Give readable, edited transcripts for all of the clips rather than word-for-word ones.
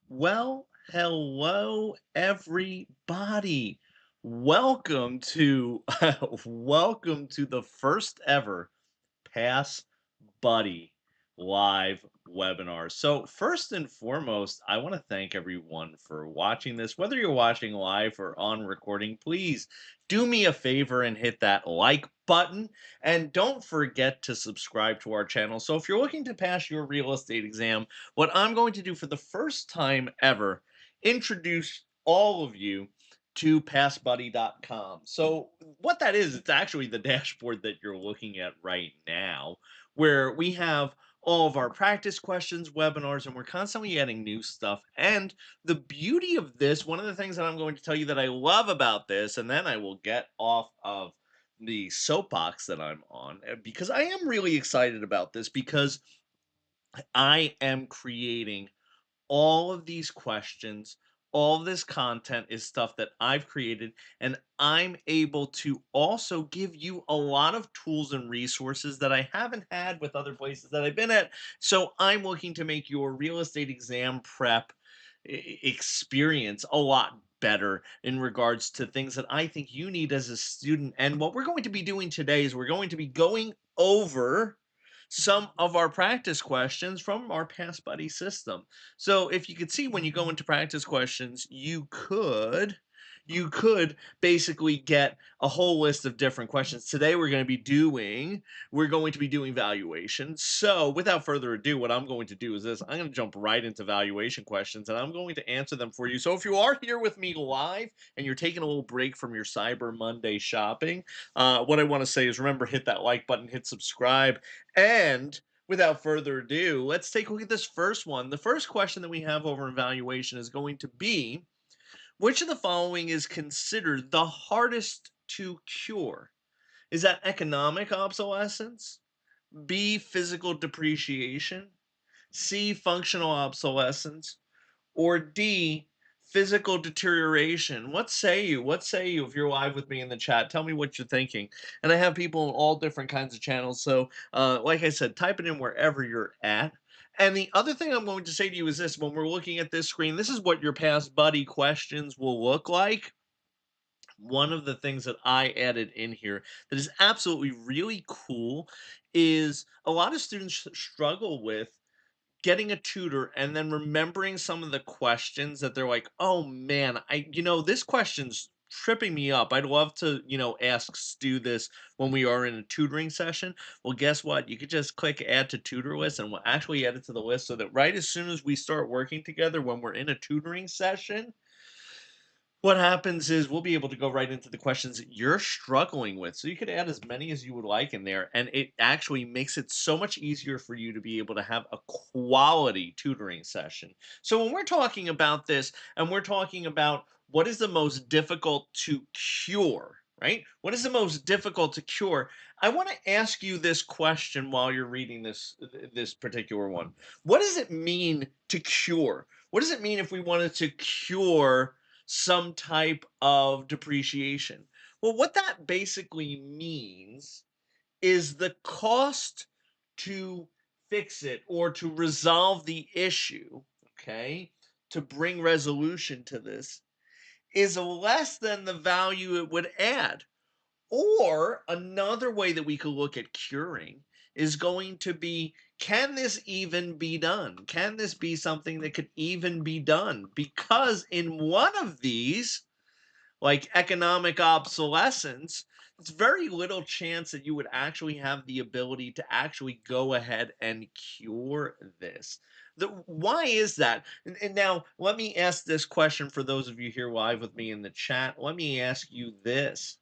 Well, hello everybody. Welcome to welcome to the first ever Pass Buddy live webinar. So, first and foremost, I want to thank everyone for watching this. Whether you're watching live or on recording, please do me a favor and hit that like button. And don't forget to subscribe to our channel. So, if you're looking to pass your real estate exam, what I'm going to do for the first time ever, introduce all of you to passbuddy.com. So, what that is, it's actually the dashboard that you're looking at right now where we have all of our practice questions, webinars, and we're constantly adding new stuff. And the beauty of this, one of the things that I'm going to tell you that I love about this, and then I will get off of the soapbox that I'm on, because I am really excited about this because I am creating all of these questions, all of this content is stuff that I've created, and I'm able to also give you a lot of tools and resources that I haven't had with other places that I've been at. So I'm looking to make your real estate exam prep experience a lot better in regards to things that I think you need as a student. And what we're going to be doing today is we're going to be going over some of our practice questions from our Pass Buddy system. So if you could see when you go into practice questions, you could basically get a whole list of different questions. Today we're going to be doing valuation. So without further ado, what I'm going to do is this. I'm going to jump right into valuation questions and I'm going to answer them for you. So if you are here with me live and you're taking a little break from your Cyber Monday shopping, what I want to say is remember, hit that like button, hit subscribe, and without further ado, let's take a look at this first one. The first question that we have over in valuation is going to be, which of the following is considered the hardest to cure? Is that economic obsolescence, B, physical depreciation, C, functional obsolescence, or D, physical deterioration? What say you? What say you if you're live with me in the chat? Tell me what you're thinking. And I have people in all different kinds of channels. So, like I said, type it in wherever you're at. And the other thing I'm going to say to you is this: when we're looking at this screen, this is what your Past Buddy questions will look like. One of the things that I added in here that is absolutely really cool is a lot of students struggle with getting a tutor and then remembering some of the questions that they're like, "Oh man, this question's tripping me up. I'd love to, ask Stu this when we are in a tutoring session." Well, guess what? You could just click add to tutor list and we'll actually add it to the list so that right as soon as we start working together when we're in a tutoring session, what happens is we'll be able to go right into the questions that you're struggling with. So you could add as many as you would like in there, and it actually makes it so much easier for you to be able to have a quality tutoring session. So when we're talking about this and we're talking about what is the most difficult to cure, right? What is the most difficult to cure? I want to ask you this question while you're reading this particular one. What does it mean to cure? What does it mean if we wanted to cure some type of depreciation? Well, what that basically means is the cost to fix it or to resolve the issue, okay, to bring resolution to this is less than the value it would add. Or another way that we could look at curing is going to be, can this even be done? Can this be something that could even be done? Because in one of these, like economic obsolescence, it's very little chance that you would actually have the ability to actually go ahead and cure this. Why is that? And now let me ask this question for those of you here live with me in the chat. Let me ask you this.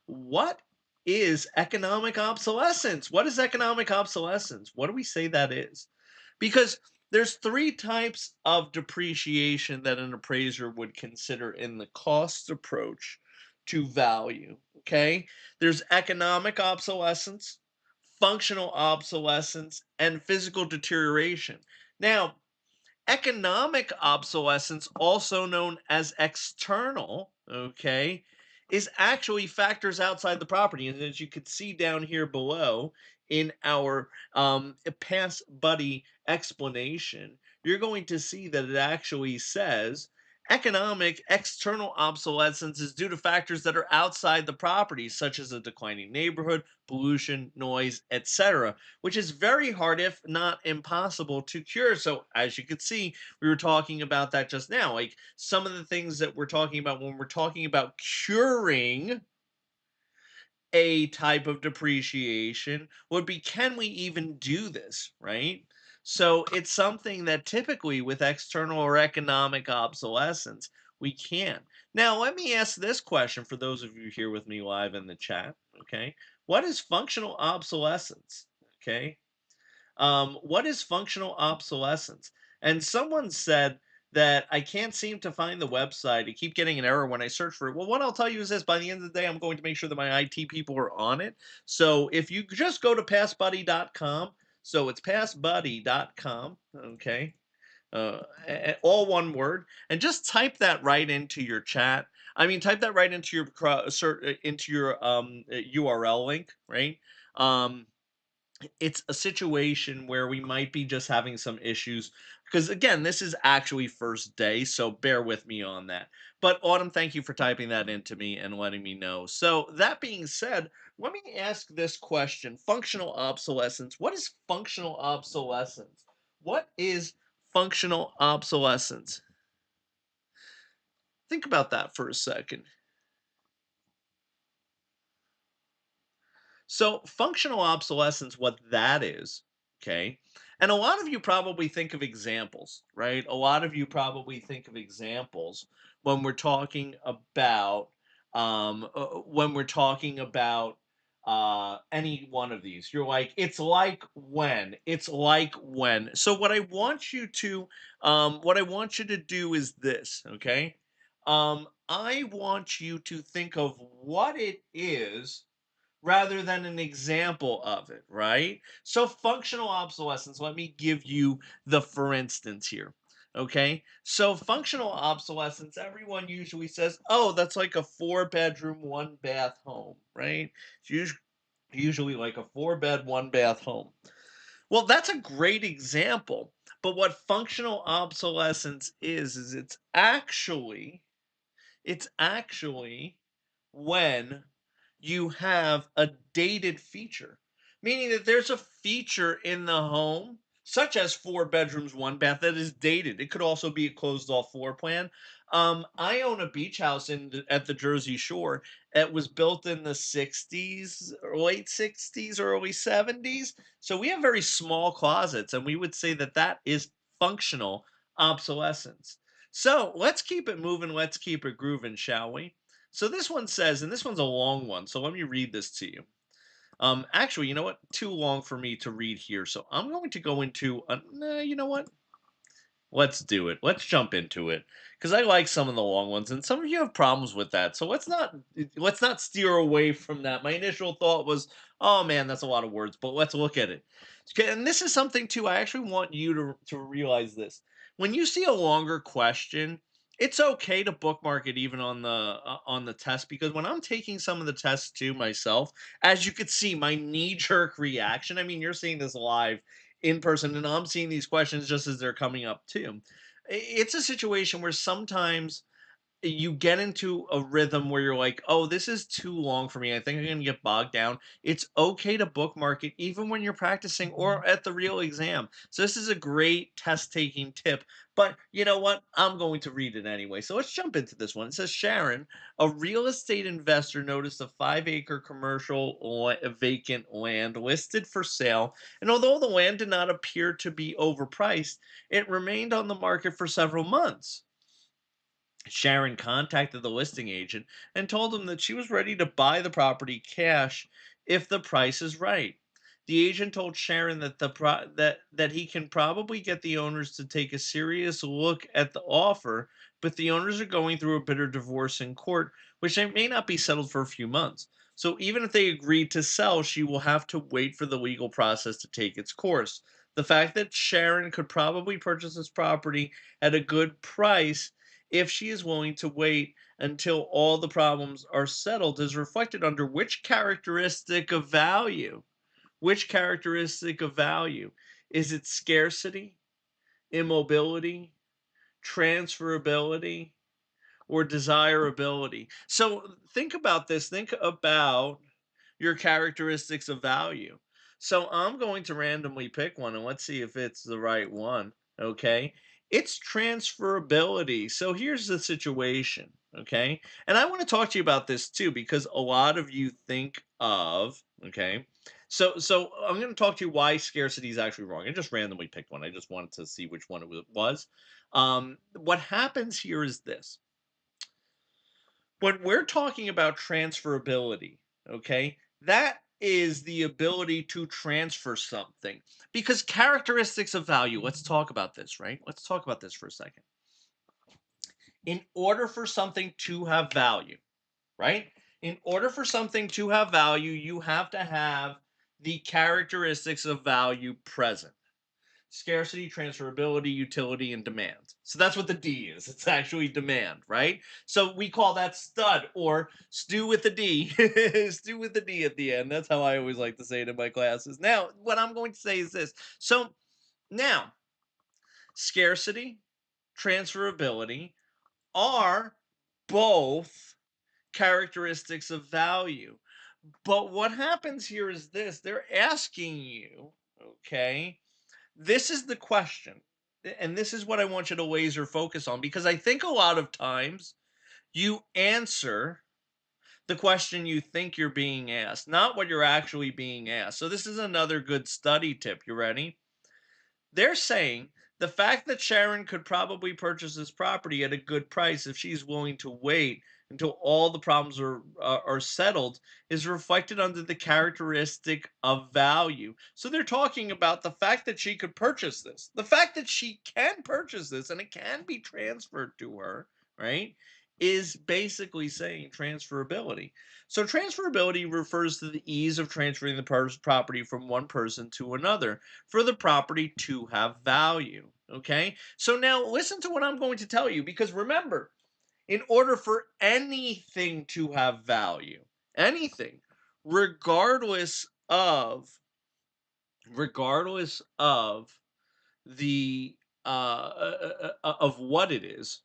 What is economic obsolescence? What is economic obsolescence? What do we say that is? Because there's three types of depreciation that an appraiser would consider in the cost approach to value. Okay. There's economic obsolescence, functional obsolescence, and physical deterioration. Now, economic obsolescence, also known as external, okay, is actually factors outside the property. And as you can see down here below in our pass buddy explanation, you're going to see that it actually says economic external obsolescence is due to factors that are outside the property, such as a declining neighborhood, pollution, noise, etc., which is very hard, if not impossible, to cure. So, as you can see, we were talking about that just now. Like some of the things that we're talking about when we're talking about curing a type of depreciation would be, can we even do this, right? So it's something that typically with external or economic obsolescence, we can. Now, let me ask this question for those of you here with me live in the chat. Okay. What is functional obsolescence? Okay. What is functional obsolescence? And someone said that I can't seem to find the website. I keep getting an error when I search for it. Well, what I'll tell you is this: by the end of the day, I'm going to make sure that my IT people are on it. So if you just go to passbuddy.com, so it's passbuddy.com, okay, all one word, and just type that right into your chat. I mean, type that right into your into your URL link, right? Um, it's a situation where we might be just having some issues because again, this is actually first day, so bear with me on that. But Autumn, thank you for typing that into me and letting me know. So that being said, let me ask this question: functional obsolescence. What is functional obsolescence? What is functional obsolescence? Think about that for a second. So, functional obsolescence, what that is, okay? And a lot of you probably think of examples, right? A lot of you probably think of examples when we're talking about any one of these. You're like, it's like when, it's like when. So what I want you to do is this, okay? I want you to think of what it is rather than an example of it, right? So, functional obsolescence, let me give you the for instance here. Okay. So, functional obsolescence, everyone usually says, oh, that's like a 4 bedroom, 1 bath home, right? It's usually like a 4 bed, 1 bath home. Well, that's a great example. But what functional obsolescence is it's actually when you have a dated feature, meaning that there's a feature in the home, such as 4 bedrooms, 1 bath, that is dated. It could also be a closed off floor plan. I own a beach house at the Jersey Shore. It was built in the 60s, late 60s, early 70s. So we have very small closets, and we would say that that is functional obsolescence. So let's keep it moving. Let's keep it grooving, shall we? So this one says, and this one's a long one, so let me read this to you. Actually, you know what? Too long for me to read here, so I'm going to go into. Nah, you know what? Let's do it. Let's jump into it because I like some of the long ones, and some of you have problems with that. So let's not steer away from that. My initial thought was, oh man, that's a lot of words, but let's look at it. Okay, and this is something too. I actually want you to realize this. When you see a longer question, it's okay to bookmark it even on the test because when I'm taking some of the tests too myself, as you could see, my knee jerk reaction. I mean, you're seeing this live in person and I'm seeing these questions just as they're coming up too. It's a situation where sometimes you get into a rhythm where you're like, oh, this is too long for me. I think I'm going to get bogged down. It's okay to bookmark it even when you're practicing or at the real exam. So, this is a great test taking tip. But you know what? I'm going to read it anyway. So, let's jump into this one. It says Sharon, a real estate investor, noticed a 5 acre commercial vacant land listed for sale. And although the land did not appear to be overpriced, it remained on the market for several months. Sharon contacted the listing agent and told him that she was ready to buy the property cash if the price is right. The agent told Sharon that that he can probably get the owners to take a serious look at the offer, but the owners are going through a bitter divorce in court, which they may not be settled for a few months. So even if they agreed to sell, she will have to wait for the legal process to take its course. The fact that Sharon could probably purchase this property at a good price if she is willing to wait until all the problems are settled is reflected under which characteristic of value? Which characteristic of value? Is it scarcity, immobility, transferability, or desirability? So think about this. Think about your characteristics of value. So I'm going to randomly pick one and let's see if it's the right one. Okay. It's transferability. So here's the situation. Okay. And I want to talk to you about this too, because a lot of you think of, okay. So I'm going to talk to you why scarcity is actually wrong. I just randomly picked one. I just wanted to see which one it was. What happens here is this: when we're talking about transferability, okay, that is the ability to transfer something. Because characteristics of value, let's talk about this, right? Let's talk about this for a second. In order for something to have value, right? In order for something to have value, you have to have the characteristics of value present: scarcity, transferability, utility, and demand. So that's what the D is. It's actually demand, right? So we call that stud or stew with the D. Stew with the D at the end. That's how I always like to say it in my classes. Now, what I'm going to say is this. So now, scarcity, transferability are both characteristics of value. But what happens here is this: they're asking you, okay, this is the question. And this is what I want you to laser focus on, because I think a lot of times you answer the question you think you're being asked, not what you're actually being asked. So, this is another good study tip. You ready? They're saying the fact that Sharon could probably purchase this property at a good price if she's willing to wait until all the problems are settled is reflected under the characteristic of value. So they're talking about the fact that she could purchase this, the fact that she can purchase this and it can be transferred to her, right? Is basically saying transferability. So transferability refers to the ease of transferring the property from one person to another for the property to have value. Okay. So now listen to what I'm going to tell you, because remember, in order for anything to have value, anything, regardless of the of what it is,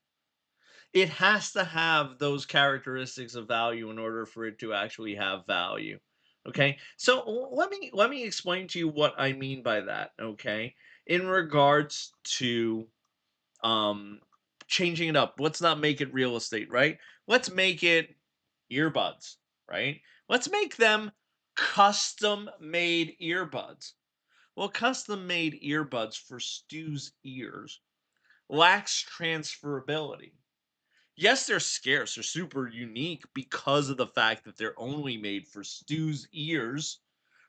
it has to have those characteristics of value in order for it to actually have value. Okay? So let me explain to you what I mean by that, okay? In regards to um changing it up. Let's not make it real estate, right? Let's make it earbuds, right? Let's make them custom made earbuds. Well, custom made earbuds for Stu's ears lacks transferability. Yes, they're scarce. They're super unique because of the fact that they're only made for Stu's ears,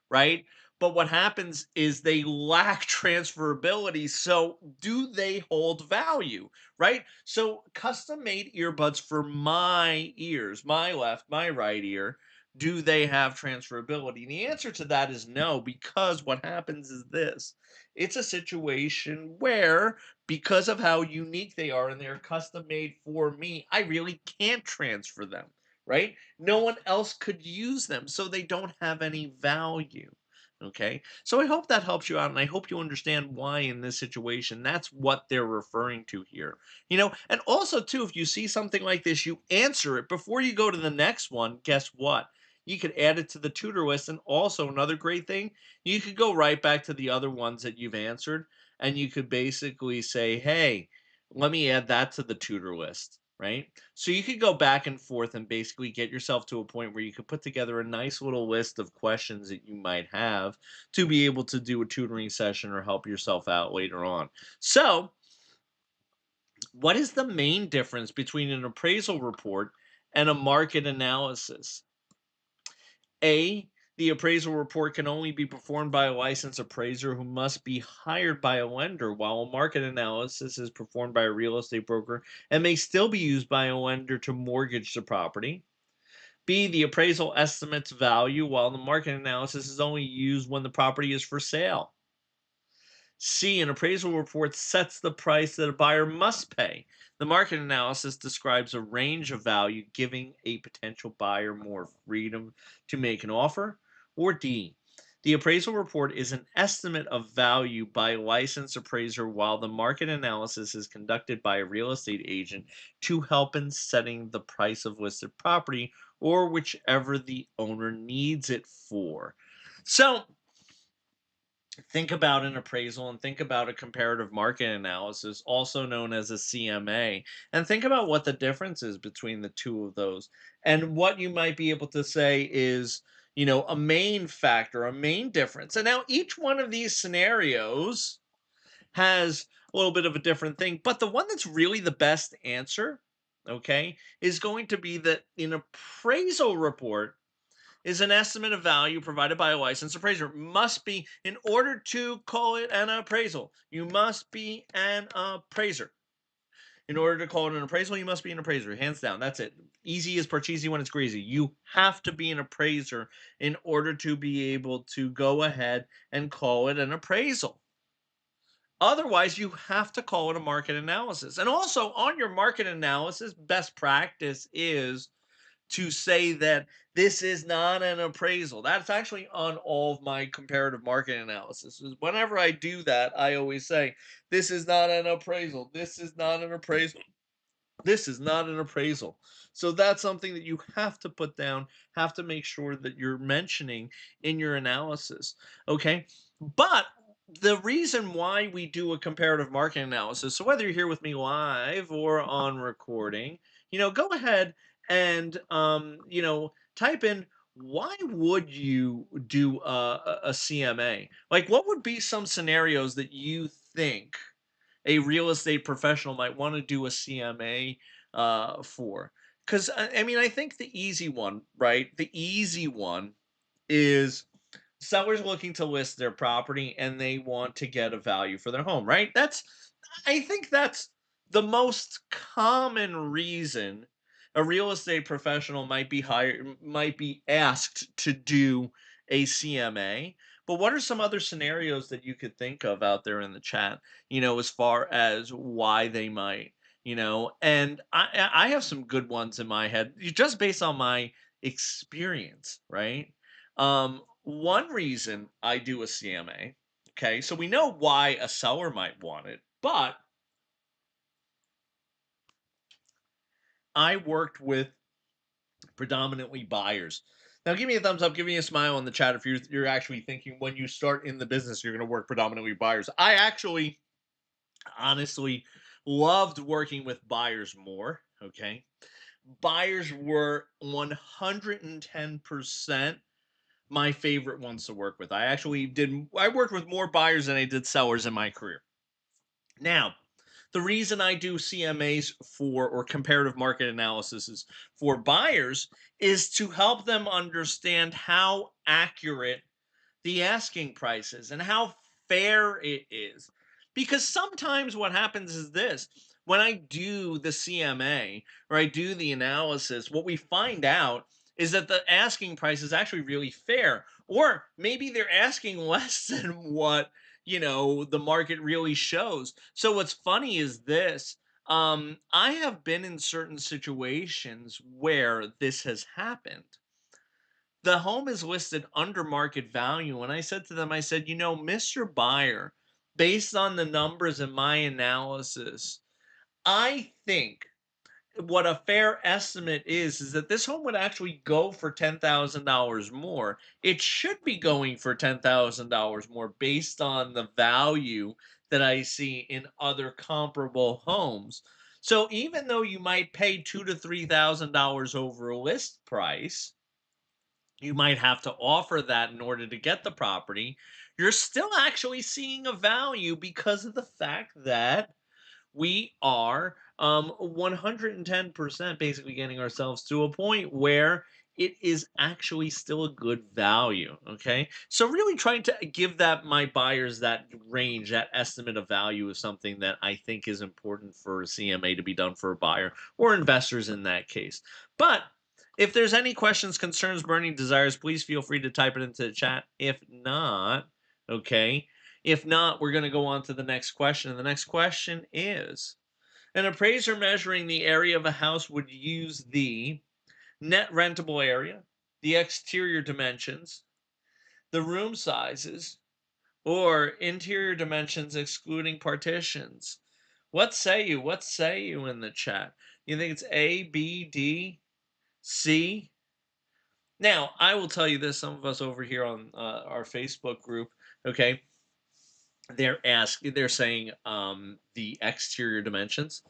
right? But what happens is they lack transferability. So, do they hold value, right? So, custom made earbuds for my ears, my left, my right ear, do they have transferability? And the answer to that is no, because what happens is this: it's a situation where, because of how unique they are and they're custom made for me, I really can't transfer them, right? No one else could use them, so they don't have any value. Okay. So I hope that helps you out. And I hope you understand why in this situation, that's what they're referring to here. And also, too, if you see something like this, you answer it before you go to the next one. Guess what? You could add it to the tutor list. And also, another great thing, you could go right back to the other ones that you've answered and you could basically say, hey, let me add that to the tutor list, right? So you could go back and forth and basically get yourself to a point where you could put together a nice little list of questions that you might have to be able to do a tutoring session or help yourself out later on. So, what is the main difference between an appraisal report and a market analysis? A, the appraisal report can only be performed by a licensed appraiser who must be hired by a lender, while a market analysis is performed by a real estate broker and may still be used by a lender to mortgage the property. B, the appraisal estimates value, while the market analysis is only used when the property is for sale. C, an appraisal report sets the price that a buyer must pay. The market analysis describes a range of value, giving a potential buyer more freedom to make an offer. Or D, the appraisal report is an estimate of value by a licensed appraiser, while the market analysis is conducted by a real estate agent to help in setting the price of listed property, or whichever the owner needs it for. So, think about an appraisal and think about a comparative market analysis, also known as a CMA, and think about what the difference is between the two of those. And what you might be able to say is, a main factor, a main difference. And now each one of these scenarios has a little bit of a different thing, but the one that's really the best answer, okay, is going to be that an appraisal report is an estimate of value provided by a licensed appraiser. Must be, in order to call it an appraisal, you must be an appraiser. In order to call it an appraisal, you must be an appraiser. Hands down. That's it. Easy as parcheesi when it's greasy. You have to be an appraiser in order to be able to go ahead and call it an appraisal. Otherwise, you have to call it a market analysis. And also, on your market analysis, best practice is to say that this is not an appraisal. That's actually on all of my comparative market analysis. Whenever I do that, I always say, this is not an appraisal. This is not an appraisal. This is not an appraisal. So that's something that you have to put down, have to make sure that you're mentioning in your analysis. Okay. But the reason why we do a comparative market analysis, so whether you're here with me live or on recording, go ahead and type in, why would you do a CMA? Like, what would be some scenarios that you think a real estate professional might want to do a CMA for? Because I mean, I think the easy one, right? The easy one is sellers looking to list their property and they want to get a value for their home, right? I think that's the most common reason a real estate professional might be asked to do a CMA. But what are some other scenarios that you could think of out there in the chat, as far as why they might, and I have some good ones in my head just based on my experience, right? One reason I do a CMA, okay, so we know why a seller might want it, but I worked with predominantly buyers. Now, give me a thumbs up, give me a smile in the chat if you're actually thinking when you start in the business you're going to work predominantly with buyers. I actually, honestly, loved working with buyers more. Okay, buyers were 110% my favorite ones to work with. I worked with more buyers than I did sellers in my career. Now, the reason I do CMAs for, or comparative market analysis, for buyers is to help them understand how accurate the asking prices and how fair it is. Because sometimes what happens is this: when I do the CMA or I do the analysis, what we find out is that the asking price is actually really fair, or maybe they're asking less than what the market really shows. So what's funny is this: I have been in certain situations where this has happened. The home is listed under market value. And I said to them, I said, Mr. Buyer, based on the numbers in my analysis, I think what a fair estimate is that this home would actually go for $10,000 more. It should be going for $10,000 more based on the value that I see in other comparable homes. So even though you might pay $2,000 to $3,000 over list price, you might have to offer that in order to get the property. You're still actually seeing a value because of the fact that we are 110% basically getting ourselves to a point where it is actually still a good value. Okay, so really trying to give that my buyers that range, that estimate of value, is something that I think is important for a CMA to be done for a buyer or investors in that case. But if there's any questions, concerns, burning desires, please feel free to type it into the chat. If not, okay, If not, we're going to go on to the next question. And the next question is, an appraiser measuring the area of a house would use the net rentable area, the exterior dimensions, the room sizes, or interior dimensions excluding partitions. What say you? What say you in the chat? You think it's A, B, D, C? Now, I will tell you this, some of us over here on our Facebook group, okay, they're saying the exterior dimensions.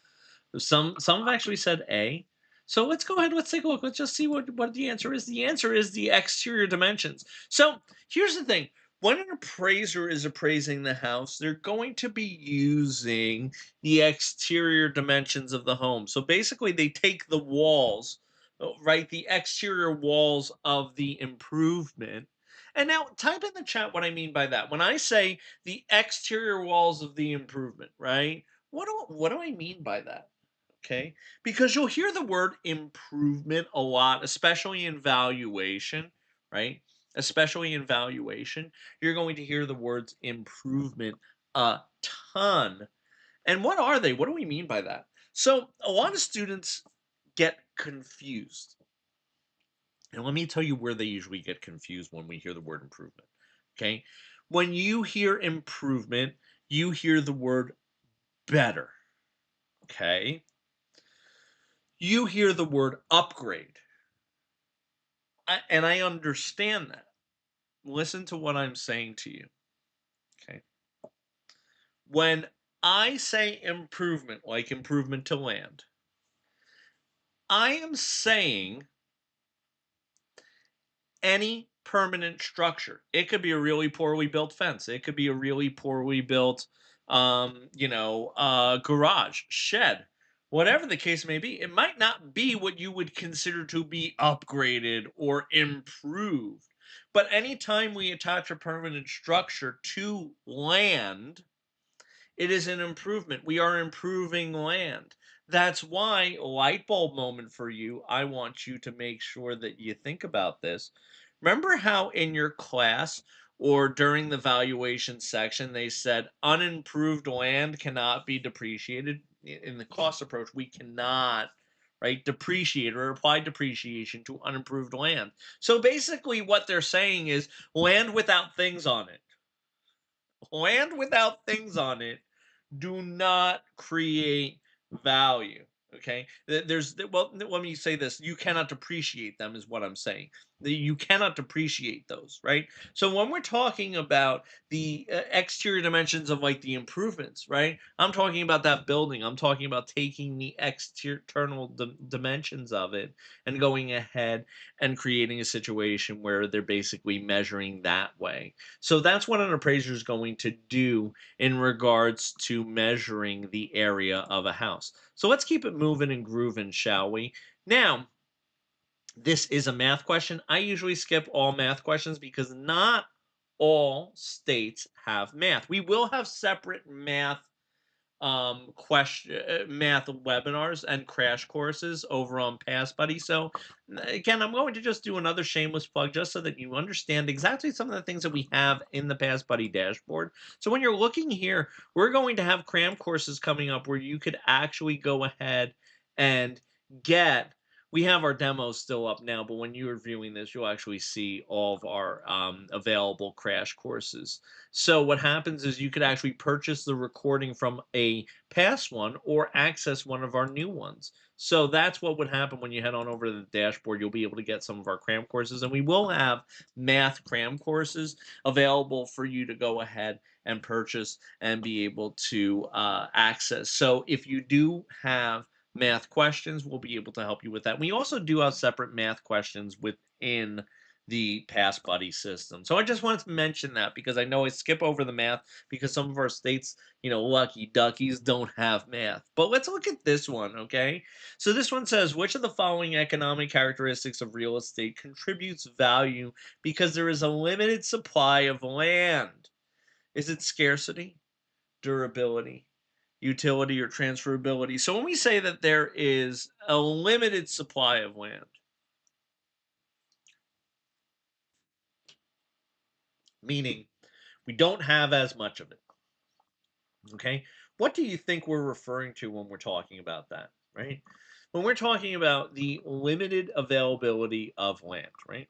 Some have actually said A. So let's go ahead. Let's take a look. Let's just see what the answer is. The answer is the exterior dimensions. So here's the thing: when an appraiser is appraising the house, they're going to be using the exterior dimensions of the home. So basically, they take the walls, right, the exterior walls of the improvement. And now, type in the chat what I mean by that. When I say the exterior walls of the improvement, right? What do I mean by that? Okay. Because you'll hear the word improvement a lot, especially in valuation, right? Especially in valuation, you're going to hear the words improvement a ton. And what are they? What do we mean by that? So, a lot of students get confused. And let me tell you where they usually get confused when we hear the word improvement. Okay. When you hear improvement, you hear the word better. Okay. You hear the word upgrade. And I understand that. Listen to what I'm saying to you. Okay. When I say improvement, like improvement to land, I am saying any permanent structure. It could be a really poorly built fence. It could be a really poorly built, garage, shed, whatever the case may be. It might not be what you would consider to be upgraded or improved. But anytime we attach a permanent structure to land, it is an improvement. We are improving land. That's why, light bulb moment for you, I want you to make sure that you think about this. Remember how in your class or during the valuation section they said unimproved land cannot be depreciated? In the cost approach, we cannot, right, depreciate or apply depreciation to unimproved land. So basically, what they're saying is land without things on it. Land without things on it do not create value. Okay, well, let me say this: you cannot depreciate them, is what I'm saying. You cannot depreciate those, right? So when we're talking about the exterior dimensions of like the improvements, right? I'm talking about that building. I'm talking about taking the external dimensions of it and going ahead and creating a situation where they're basically measuring that way. So that's what an appraiser is going to do in regards to measuring the area of a house. So let's keep it moving and grooving, shall we? Now, this is a math question. I usually skip all math questions because not all states have math. We will have separate math webinars and crash courses over on Pass Buddy. So again, I'm going to just do another shameless plug just so that you understand exactly some of the things that we have in the Pass Buddy dashboard. So when you're looking here, we're going to have cram courses coming up where you could actually go ahead and get. We have our demos still up now, but when you're viewing this, you'll actually see all of our available crash courses. So what happens is you could actually purchase the recording from a past one or access one of our new ones. So that's what would happen when you head on over to the dashboard. You'll be able to get some of our cram courses, and we will have math cram courses available for you to go ahead and purchase and be able to access. So if you do have math questions, we'll be able to help you with that. We also do have separate math questions within the Pass Buddy system. So I just wanted to mention that because I know I skip over the math because some of our states, lucky duckies don't have math. But let's look at this one, okay? So this one says, which of the following economic characteristics of real estate contributes value because there is a limited supply of land? Is it scarcity, durability, utility, or transferability? So when we say that there is a limited supply of land, meaning We don't have as much of it. Okay. What do you think we're referring to when we're talking about that? Right. When we're talking about the limited availability of land, right?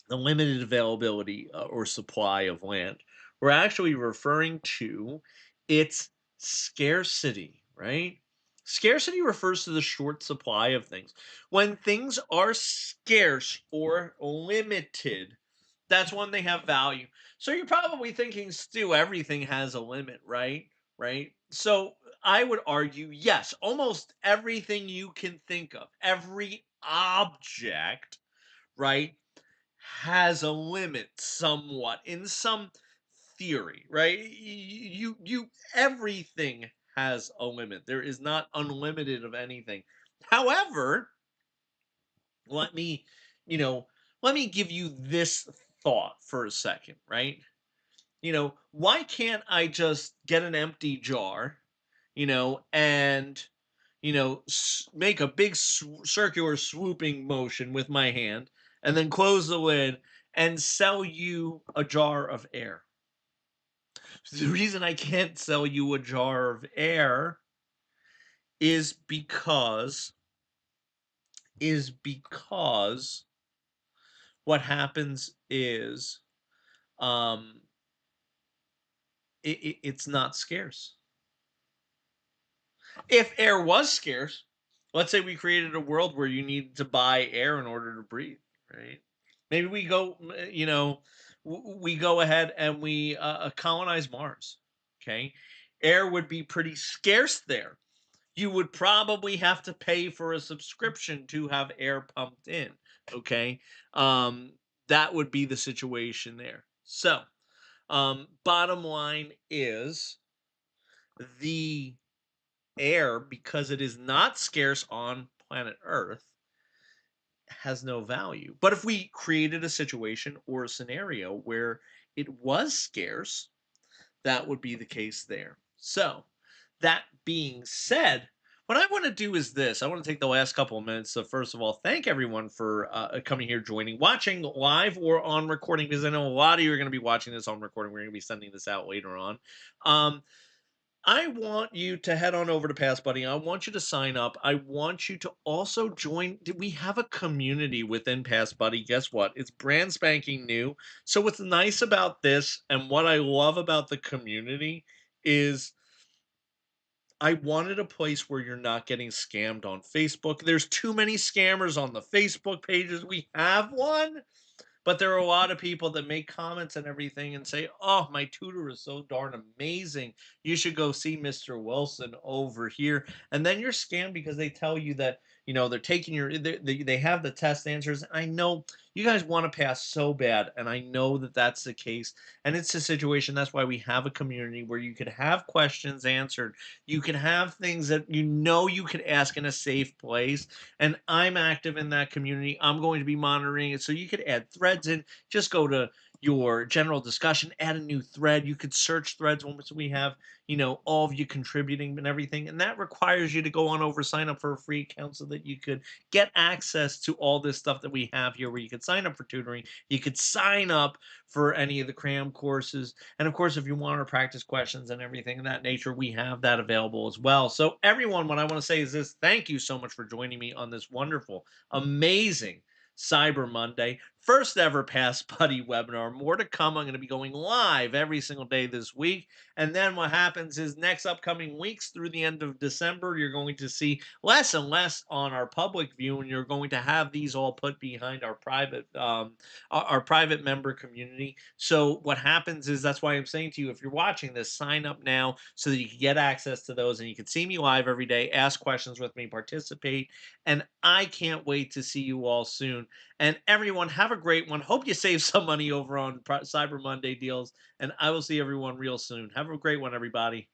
The limited availability or supply of land, we're actually referring to its scarcity, right? Scarcity refers to the short supply of things. When things are scarce or limited, that's when they have value. So you're probably thinking, Stu, everything has a limit, right? Right. So I would argue, yes, almost everything you can think of, every object, right, has a limit somewhat in some theory, right? Everything has a limit. There is not unlimited of anything. However, let me, you know, let me give you this thought for a second, right? Why can't I just get an empty jar, and make a big circular swooping motion with my hand and then close the lid and sell you a jar of air. The reason I can't sell you a jar of air is because what happens is um it's not scarce. If air was scarce, let's say we created a world where you need to buy air in order to breathe, right? Maybe we go, we go ahead and we colonize Mars. Okay, air would be pretty scarce there. You would probably have to pay for a subscription to have air pumped in. Okay, um, that would be the situation there. So, bottom line is the air, because it is not scarce on planet Earth, has no value. But if we created a situation or a scenario where it was scarce, that would be the case there. So, that being said, what I want to do is this. I want to take the last couple of minutes to, first of all, thank everyone for coming here, joining, watching live or on recording, because I know a lot of you are going to be watching this on recording. We're going to be sending this out later on. Um, I want you to head on over to Pass Buddy. I want you to sign up. I want you to also join. We have a community within Pass Buddy. Guess what? It's brand spanking new. So, what's nice about this and what I love about the community is I wanted a place where you're not getting scammed on Facebook. There's too many scammers on the Facebook pages. We have one, but there are a lot of people that make comments and everything and say, "Oh, my tutor is so darn amazing. You should go see Mr. Wilson over here." And then you're scammed because they tell you that, they're taking they have the test answers. I know you guys want to pass so bad, and I know that that's the case. And it's a situation, that's why we have a community where you could have questions answered. You can have things that you could ask in a safe place, and I'm active in that community. I'm going to be monitoring it. So you could add threads in. Just go to your general discussion, add a new thread. You could search threads once we have, all of you contributing and everything. And that requires you to go on over, sign up for a free account so that you could get access to all this stuff that we have here, where you could sign up for tutoring. You could sign up for any of the cram courses. And of course, if you want to practice questions and everything of that nature, we have that available as well. So, everyone, what I want to say is this: thank you so much for joining me on this wonderful, amazing Cyber Monday. First ever Pass Buddy webinar. More to come. I'm going to be going live every single day this week. And then what happens is, next upcoming weeks through the end of December, you're going to see less and less on our public view, and you're going to have these all put behind our private member community. So what happens is, that's why I'm saying to you, if you're watching this, sign up now so that you can get access to those and you can see me live every day, ask questions with me, participate. And I can't wait to see you all soon. And everyone, have a great one. Hope you save some money over on Cyber Monday deals. And I will see everyone real soon. Have a great one, everybody.